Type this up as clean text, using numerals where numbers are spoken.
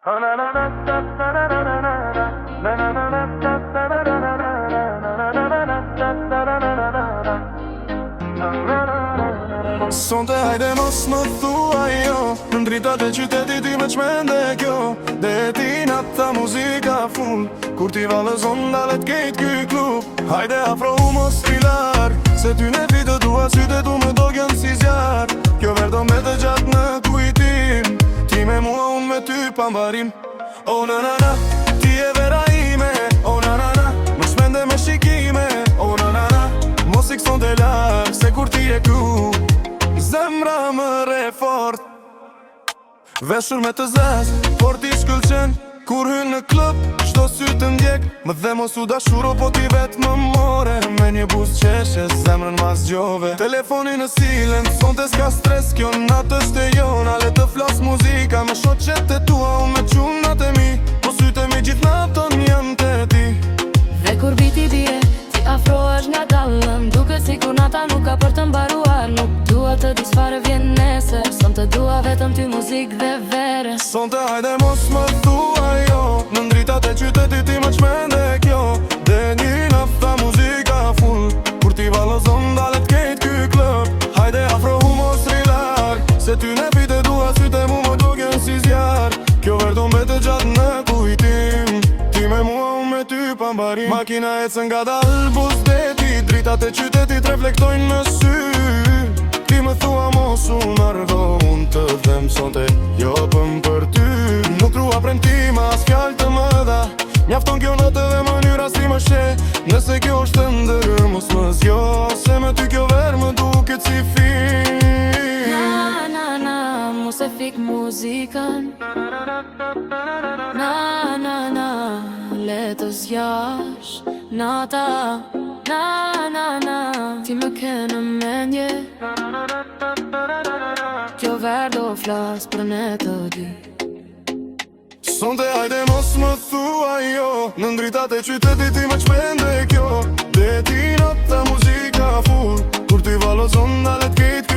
Sonte hajde mos më thuaj jo, në dritat e qytetit ti me qmende kjo. Dhe ti natta muzika full, kur ti valëzon dalet kejt ky klub. Hajde afro u mos t'i lar, se ty ne vitë dua syte tu me dogjen si zjar. Kjo verdo me të gjatë në kujtim, ti me mua unë me ty pambarim. O na na na, ti e vera ime, o na na na, më shmende me shikime, o na na na. Mos i këson të larë, se kur ti e ku, zemra më re fort. Veshur me të zez, por ti shkëllqen, kur hyn në klub, qdo sy të ndjek. Më dhe mos u dashuro, po ti vet më more. Me një buz qeshe, zemrën mas gjove. Telefoni në silen, sonte s'ka stres. Kjo natë është e jona, le të flas muzika. Me shoqet e tua, unë me qunat e mi. Po sytë e mi gjithë natën janë të ti. Dhe kur biti bie, ti afrohesh nga dallën. Duket si kur nata nuk ka për të mbaruar. Nuk dua të disfare vjen nesër, son të dua vetëm ty muzik dhe vere. Sonte hajde mos më thua jo, në ndritat e qytetit ti më qmende kjo. Dhe një nafta muzika full, kur ti valëzon dalet kejt ky klub. Hajde afro hu mos rilar, se ty ne pite dua syte mu më dogjen si zjar. Kjo verdo me të gjatë në kujtim, ti me mua unë me ty pambarim. Makina ecën nga dal bus deti, dritat e qytetit reflektojnë në sy. Ti më thua mos unë ardo, unë të dhem sonte jo pëm për ty. Nuk trua premtima as fjall të më dha, mjafton kjo natë dhe mënyra si më she. Nëse kjo është të ndërë mos më zjo, se me ty kjo ver më duket si fin. Na na na, mos e fik muzikën. Na na na, le të zjash nata. Na na na, ti më ke në mendje. Kjo verdo flas për ne të dy. Sonte hajde mos më thua jo, në ndritat e qytetit ti më qmende kjo. Dhe ti nata muzika full, kur ti valëzon dalet kejt